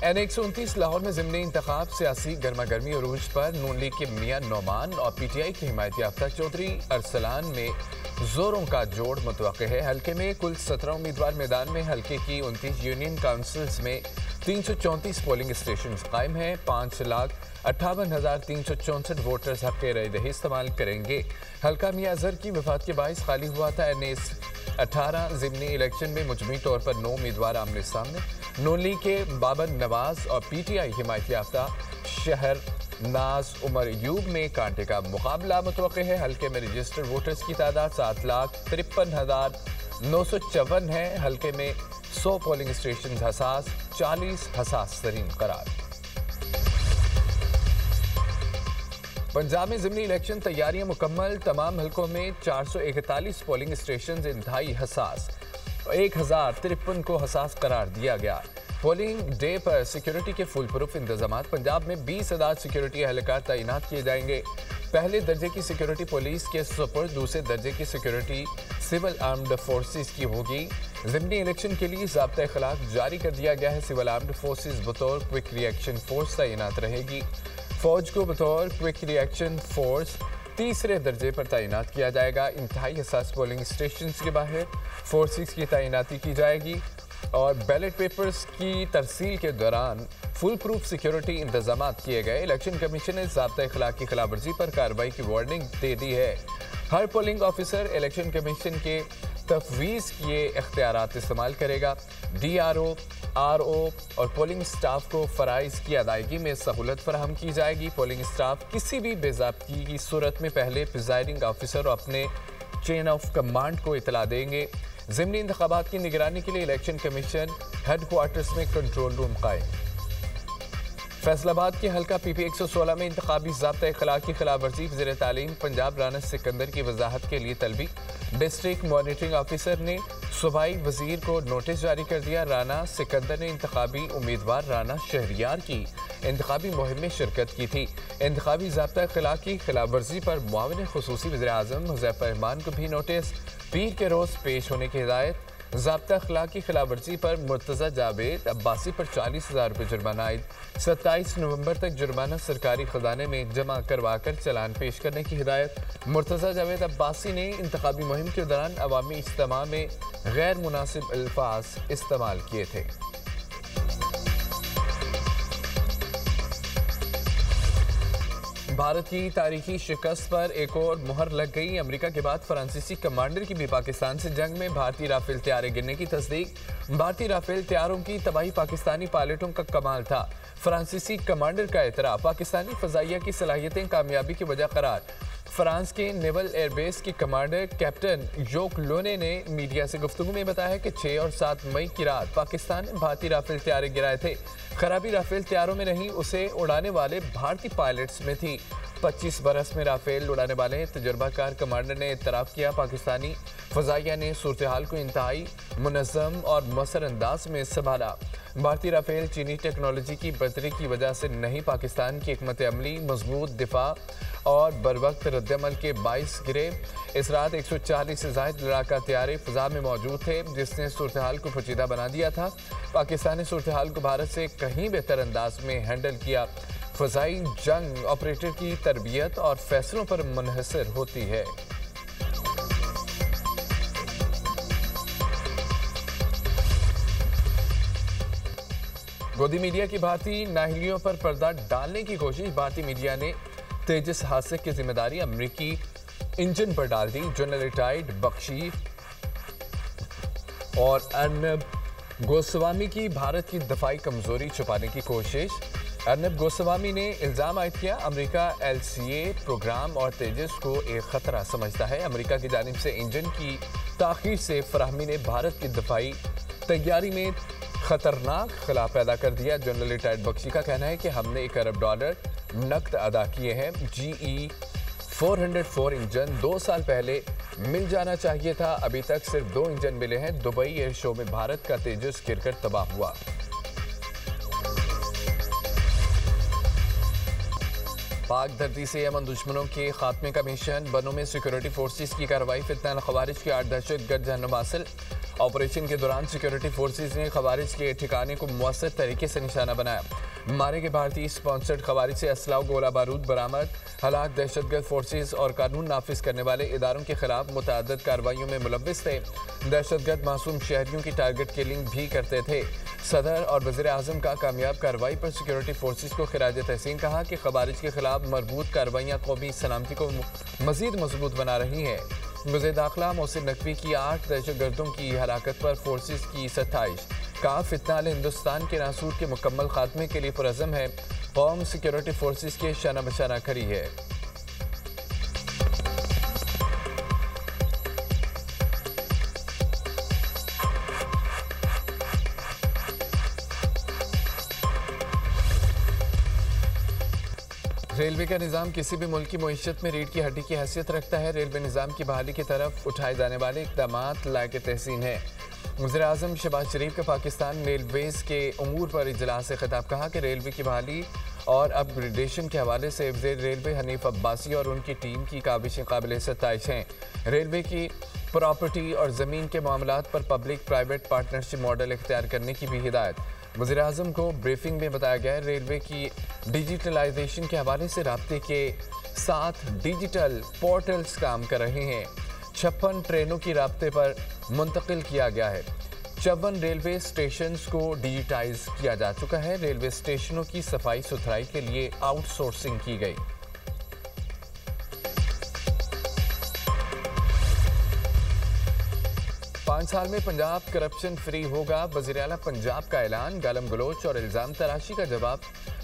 N129 Lahore में ज़िमनी इंतखाब सियासी गर्मा गर्मी अरूज पर नून लीग के मियां नौमान और PTI की हिमायत याफ्ता चौधरी अरसलान में जोरों का जोड़ मुतवक्के है। हल्के में कुल 17 उम्मीदवार मैदान में। हल्के की 29 यूनियन काउंसिल्स में 334 पोलिंग स्टेशन कायम हैं। 5,58,364 वोटर्स हक राय दही इस्तेमाल करेंगे। हल्का मियां अजहर की वफात के बायस खाली हुआ था। N18 ज़िमनी इलेक्शन में मुजमी तौर पर 9 उम्मीदवार आमने सामने। नून लीग के बाबर नवाज और PTI हिमायत याफ्ता शहर नाज उमर यूब में कांटे का मुकाबला मुतवक्के है। हल्के में रजिस्टर्ड वोटर्स की तादाद 7,53,954 है। हल्के में 100 पोलिंग स्टेशन हसास, 40 हसास तरीन करार। पंजाब में ज़िमनी इलेक्शन तैयारियां मुकम्मल। तमाम हल्कों में 441 पोलिंग स्टेशन इंतहाई हसास, 1053 को हसास करार दिया गया। पोलिंग डे पर सिक्योरिटी के फुल प्रूफ इंतजाम। पंजाब में 20,000 सिक्योरिटी एहलकार तैनात किए जाएंगे। पहले दर्जे की सिक्योरिटी पुलिस के सुपुर्द, दूसरे दर्जे की सिक्योरिटी सिविल आर्म्ड फोर्सेस की होगी। ज़िमनी इलेक्शन के लिए ज़ाब्ता अखलाक जारी कर दिया गया है। सिविल आर्म्ड फोर्सेस बतौर क्विक रिएक्शन फोर्स तैनात रहेगी। फौज को बतौर क्विक रिएक्शन फोर्स तीसरे दर्जे पर तैनात किया जाएगा। इंतहाई हसास पोलिंग स्टेशन के बाहर फोर्सेस की तैनाती की जाएगी और बैलेट पेपर्स की तरसील के दौरान फुल प्रूफ सिक्योरिटी इंतजाम किए गए। इलेक्शन कमीशन ने ज़ाब्ता अखलाक की खिलाफवर्जी पर कार्रवाई की वार्निंग दे दी है। हर पोलिंग ऑफिसर इलेक्शन कमीशन के तफवीज़ किए इख्तियारात इस्तेमाल करेगा। DRO, RO और पोलिंग स्टाफ को फ़राइज़ की अदायगी में सहूलत फराहम की जाएगी। पोलिंग स्टाफ किसी भी बेज़ाब्तगी की सूरत में पहले प्रिजाइडिंग ऑफिसर और अपने चेन ऑफ कमांड को इतला देंगे। ज़िमनी इंतखाबात की निगरानी के लिए इलेक्शन कमीशन हेडक्वार्टर्स में कंट्रोल रूम कायम। फैसलाबाद के हल्का PP 116 में इंतखाबी ज़ाब्ता अखलाक की खिलाफवर्जी वज़ीर तालीम पंजाब राना सिकंदर की वजाहत के लिए तलबी। डिस्ट्रिक्ट मॉनिटरिंग ऑफिसर ने सूबाई वजीर को नोटिस जारी कर दिया। राना सिकंदर ने इंतखाबी उम्मीदवार राना शहरियार की इंतखाबी मुहिम में शिरकत की थी। इंतखाबी ज़ाब्ता अखलाक की खिलाफवर्जी पर मुआविन खुसूसी वज़ीर आज़म हुज़ैफा रहमान को भी नोटिस। पीर के रोज़ पेश होने की हिदायत। ज़ाब्ता अखलाक की खिलाफवर्जी पर मुर्तज़ा जावेद अब्बासी पर 40,000 रुपये जुर्माना आयद। 27 नवंबर तक जुर्माना सरकारी खजाने में जमा करवा कर चालान पेश करने की हिदायत। मुर्तज़ा जावेद अब्बासी ने इंतखाबी मुहिम के दौरान अवामी इज्तिमा में गैर मुनासिब अल्फाज इस्तेमाल किए थे। भारत की तारीखी शिकस्त पर एक और मुहर लग गई। अमेरिका के बाद फ्रांसीसी कमांडर की भी पाकिस्तान से जंग में भारतीय राफेल तैयारे गिरने की तस्दीक। भारतीय राफेल तैयारों की तबाही पाकिस्तानी पायलटों का कमाल था। फ्रांसीसी कमांडर का एतराफ़। पाकिस्तानी फ़ज़ाइया की सलाहियतें कामयाबी की वजह करार। फ्रांस के नेवल एयरबेस के कमांडर कैप्टन जोक लोने ने मीडिया से गुफ्तगू में बताया कि 6 और 7 मई की रात पाकिस्तान ने भारतीय राफेल तैयारे गिराए थे। खराबी राफेल तैयारों में नहीं, उसे उड़ाने वाले भारतीय पायलट्स में थी। 25 बरस में राफेल उड़ाने वाले तजुर्बाकार कमांडर ने इतराफ़ किया। पाकिस्तानी फ़ज़ाइया ने सूरत हाल को इंतहाई मुनज़्ज़म और मौसर अंदाज में संभाला। भारतीय राफेल चीनी टेक्नोलॉजी की बर्तरी की वजह से नहीं, पाकिस्तान की हिकमत अमली, मजबूत दिफा और बरवक्त रद्दमल के बाइस गिरे। इस रात 140 से ज़ायद लड़ाका तैयारे फ़िज़ा में मौजूद थे, जिसने सूरत हाल को पेचीदा बना दिया था। पाकिस्तान ने सूरत हाल को भारत से कहीं बेहतर अंदाज में हैंडल किया। फ़ज़ाई जंग ऑपरेटर की तरबियत और फैसलों पर मुनहसर होती है। गोदी मीडिया की भारतीय नाहलियों पर पर्दा डालने की कोशिश। भारतीय मीडिया ने तेजस हादसे की जिम्मेदारी अमरीकी इंजन पर डाल दी। जनरल रिटायर्ड बख्शी और अर्नब गोस्वामी की भारत की दफाई कमजोरी छुपाने की कोशिश। अर्नब गोस्वामी ने इल्ज़ाम आयद किया अमेरिका LCA प्रोग्राम और तेजस को एक ख़तरा समझता है। अमेरिका की जानिब से इंजन की ताख़ीर से फराहमी ने भारत की दफाई तैयारी में खतरनाक खला पैदा कर दिया। जनरल रिटायर्ड बख्शी का कहना है कि हमने $1 अरब नकद अदा किए हैं। GE 404 इंजन 2 साल पहले मिल जाना चाहिए था। अभी तक सिर्फ 2 इंजन मिले हैं। दुबई एयर शो में भारत का तेजस गिरकर तबाह हुआ। पाक धरती से यमन दुश्मनों के खात्मे का मिशन, बनों में सिक्योरिटी फोर्सेस की कार्रवाई, फितना खवारिज के 8 दहशतगर्द जहन्नुम हासिल। ऑपरेशन के दौरान सिक्योरिटी फोर्सेस ने खवारिज के ठिकाने को मुअस्सर तरीके से निशाना बनाया। मारे गए भारतीय स्पॉन्सर्ड खवारिज से असला गोला बारूद बरामद। हलाक दहशतगर्द फोर्सेस और कानून नाफिज करने वाले इदारों के खिलाफ मुतअद्दिद कार्रवाइयों में मुलव्विस थे। दहशतगर्द मासूम शहरियों की टारगेट किलिंग भी करते थे। सदर और वज़ीर आज़म का कामयाब कार्रवाई पर सिक्योरिटी फोर्सेस को खिराज तहसीन कहा कि खवारिज के खिलाफ मरबूत कार्रवाइयाँ कौमी सलामती को मजीद मजबूत बना रही हैं। वज़ीर दाखिला मोहसिन नकवी की 8 दहशतगर्दों की हलाकत पर फोर्सेस की सत्ताइश। कहा फितना हिंदुस्तान के नासूर के मुकम्मल खात्मे के लिए पुरज़म है। कौम सिक्योरिटी फोर्सेस के शाना बशाना खड़ी है। रेलवे का निज़ाम किसी भी मुल्क की मईशत में रीढ़ की हड्डी की हैसियत रखता है। रेलवे निज़ाम की बहाली की तरफ उठाए जाने वाले इक़दाम लायक तहसीन है। वज़ीर आज़म शहबाज शरीफ का पाकिस्तान रेलवेज़ के अमूर पर इजलास से खिताब। कहा कि रेलवे की बहाली और अपग्रेडेशन के हवाले से वज़ीर रेलवे हनीफ अब्बासी और उनकी टीम की काबिशें काबिल सताइश हैं। रेलवे की प्रॉपर्टी और ज़मीन के मामलात पर पब्लिक प्राइवेट पार्टनरशिप मॉडल इख्तियार करने की भी हिदायत। वज़ीर आज़म को ब्रीफिंग में बताया गया रेलवे की डिजिटलाइजेशन के हवाले से राब्ते के साथ डिजिटल पोर्टल्स काम कर रहे हैं। 56 ट्रेनों की राब्ते पर मुंतकिल किया गया है। 54 रेलवे स्टेशंस को डिजिटाइज किया जा चुका है। रेलवे स्टेशनों की सफाई सुथराई के लिए आउटसोर्सिंग की गई। पाँच साल में पंजाब करप्शन फ्री होगा। वज़ीर आला पंजाब का ऐलान। गालम गलोच और इल्ज़ाम तराशी का जवाब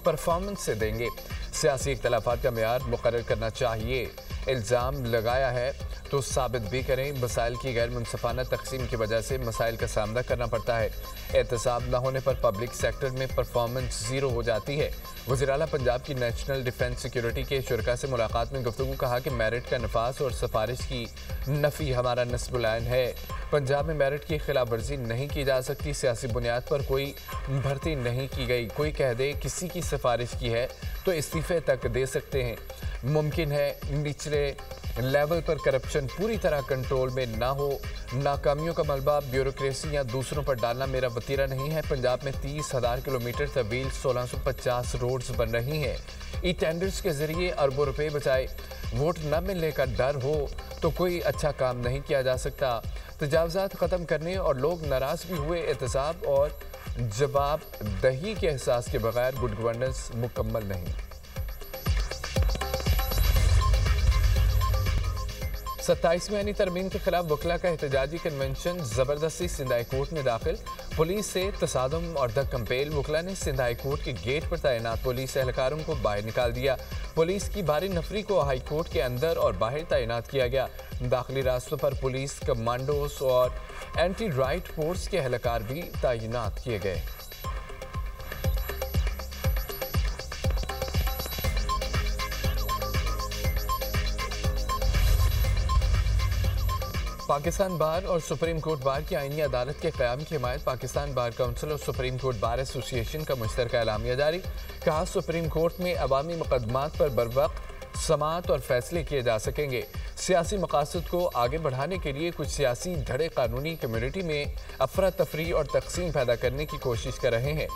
परफॉर्मेंस से देंगे। सियासी इख्तलाफात का मेयार मुकर्रर करना चाहिए। इल्ज़ाम लगाया है तो साबित भी करें। मसाइल की गैर मुनसफाना तकसीम की वजह से मसाइल का सामना करना पड़ता है। एहतसाब न होने पर पब्लिक सेक्टर में परफॉर्मेंस ज़ीरो हो जाती है। वज़ीर आला पंजाब की नेशनल डिफेंस सिक्योरिटी के शुरका से मुलाकात में गुफ्तगू। कहा कि मेरिट का नफास और सिफारिश की नफ़ी हमारा नस्बुल आइन है। पंजाब में मेरिट की खिलाफ वर्जी नहीं की जा सकती। सियासी बुनियाद पर कोई भर्ती नहीं की गई। कोई कह दे किसी की सिफारिश की है तो इस्तीफ़े तक दे सकते हैं। मुमकिन है निचले लेवल पर करप्शन पूरी तरह कंट्रोल में ना हो। नाकामियों का मलबा ब्यूरोक्रेसी या दूसरों पर डालना मेरा वतीरा नहीं है। पंजाब में 30,000 किलोमीटर तवील 1650 रोड्स बन रही हैं। ई टेंडर्स के जरिए अरबों रुपए बचाए। वोट न मिलने का डर हो तो कोई अच्छा काम नहीं किया जा सकता। तजावज़ात ख़त्म करने और लोग नाराज़ भी हुए। एहतसाब और जवाब दही के एहसास के बगैर गुड गवर्नेंस मुकम्मल नहीं। 27वीं आईनी तरमीम के खिलाफ वकला का एहतजाजी कन्वेंशन जबरदस्ती सिंध हाई कोर्ट में दाखिल। पुलिस से तसादम और द कंपेल। वकला ने सिंध हाई कोर्ट के गेट पर तैनात पुलिस एहलकारों को बाहर निकाल दिया। पुलिस की भारी नफरी को हाई कोर्ट के अंदर और बाहर तैनात किया गया। दाखिली रास्तों पर पुलिस कमांडोस और एंटी राइट फोर्स के एहलकार भी तैनात किए गए। पाकिस्तान बार और सुप्रीम कोर्ट बार की आईनी अदालत के क़याम की हिमायत। पाकिस्तान बार काउंसिल और सुप्रीम कोर्ट बार एसोसिएशन का मुश्तरका एलामिया जारी। कहा सुप्रीम कोर्ट में अवामी मुकदमात पर बरवक्त समाअत और फैसले किए जा सकेंगे। सियासी मकासद को आगे बढ़ाने के लिए कुछ सियासी धड़े कानूनी कम्युनिटी में अफरा तफरी और तकसीम पैदा करने की कोशिश कर रहे हैं।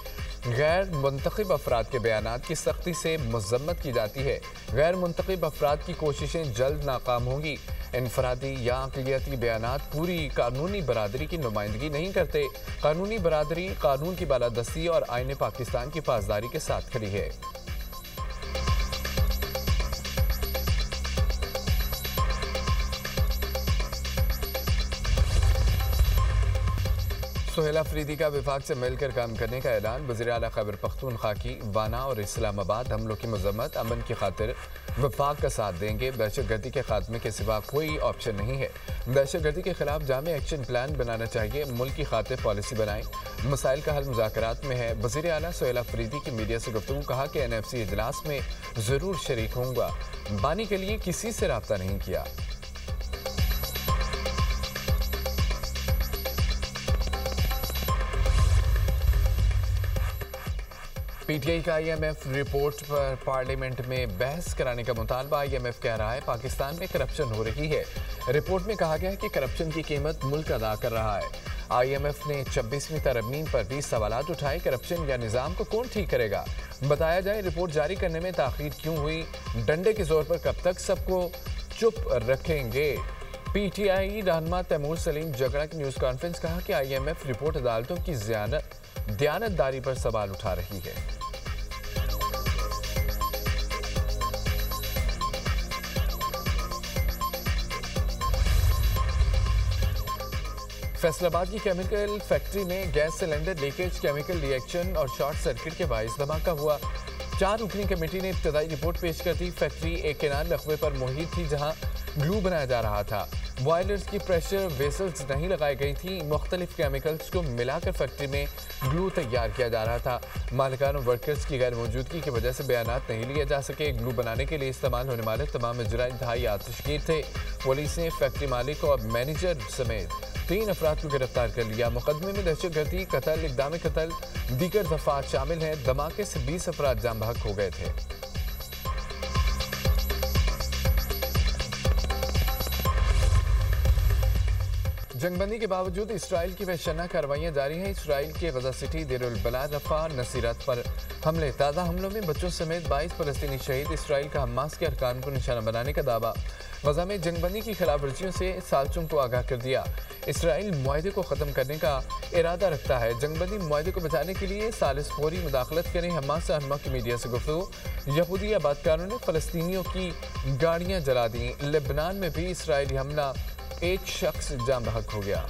गैर मुंतखब अफराद के बयानात की सख्ती से मजम्मत की जाती है। गैर मुंतखब अफराद की कोशिशें जल्द नाकाम होंगी। इनफरादी या अक़लियती बयानात पूरी कानूनी बरादरी की नुमाइंदगी नहीं करते। कानूनी बरादरी कानून की बालादस्ती और आईने पाकिस्तान की पासदारी के साथ खड़ी है। सोहेल अफरीदी का विफाक से मिलकर काम करने का ऐलान। वज़ीर आला खैबर पख्तूनख्वा की वाना और इस्लामाबाद हमलों की मजम्मत। अमन की खातिर विफाक का साथ देंगे। दहशतगर्दी के खात्मे के सिवा कोई ऑप्शन नहीं है। दहशतगर्दी के खिलाफ जामे एक्शन प्लान बनाना चाहिए। मुल्क की खातिर पॉलिसी बनाएं। मसाइल का हल मुज़ाकरात में है। वज़ीर आला सोहेल अफरीदी की मीडिया से गुफ्तगू। कहा कि NFC इजलास में ज़रूर शरीक होऊंगा। बानी के लिए किसी से रब्ता नहीं किया। पीटीआई का आईएमएफ रिपोर्ट पर पार्लियामेंट में बहस कराने का मुतालबा। आईएमएफ कह रहा है पाकिस्तान में करप्शन हो रही है। रिपोर्ट में कहा गया है कि करप्शन की कीमत मुल्क अदा कर रहा है। आईएमएफ ने 26वीं तरमीम पर भी सवालात उठाए। करप्शन या निज़ाम को कौन ठीक करेगा? बताया जाए रिपोर्ट जारी करने में ताखीर क्यों हुई? डंडे के जोर पर कब तक सबको चुप रखेंगे? पीटीआई रहनुमा तैमूर सलीम जगड़ा की न्यूज़ कॉन्फ्रेंस। कहा कि आईएमएफ रिपोर्ट अदालतों की दयानतदारी पर सवाल उठा रही है। फैसलाबाद की केमिकल फैक्ट्री में gas cylinder leakage, chemical reaction और शॉर्ट सर्किट के बायस धमाका हुआ। 4 रुकनी कमेटी ने इब्तदाई रिपोर्ट पेश कर दी। फैक्ट्री एक किनार रकबे पर मुहित थी जहां ग्लू बनाया जा रहा था। बॉयलर्स की प्रेशर वेसल्स नहीं लगाई गई थी। मुख्तलिफ केमिकल्स को मिलाकर फैक्ट्री में ग्लू तैयार किया जा रहा था। मालिकान और वर्कर्स की गैर मौजूदगी की वजह से बयानात नहीं लिए जा सके। ग्लू बनाने के लिए इस्तेमाल होने वाले तमाम इजराई इंतहाई आतिशगीर थे। पुलिस ने फैक्ट्री मालिक और मैनेजर समेत 3 अफराद को गिरफ्तार कर लिया। मुकदमे में दहशतगर्दी, कत्ल, इक़दाम कत्ल दीगर दफात शामिल हैं। धमाके से 20 अफराद जाम बहक हो गए थे। जंगबंदी के बावजूद इसराइल की वहशना कार्रवाइयां जारी हैं। इसराइल के गजा सिटी, देर अल बलाद, रफा, नसीरत पर हमले। ताज़ा हमलों में बच्चों समेत 22 फलस्तीनी शहीद। इसराइल का हमास के अरकान को निशाना बनाने का दावा। गजा में जंगबंदी की खिलाफ वर्जियों से साजिशों को आगाह कर दिया। इसराइल मुआहदे को ख़त्म करने का इरादा रखता है। जंगबंदी मुआहदे को बचाने के लिए सालिस फौरी मुदाखलत करें। हमास रहनुमा की मीडिया से गुफ्तगू। यहूदी आबादकारों ने फलस्तीनियों की गाड़ियाँ जला दी। लेबनान में भी इसराइली हमला, एक शख्स जाम बहक हो गया।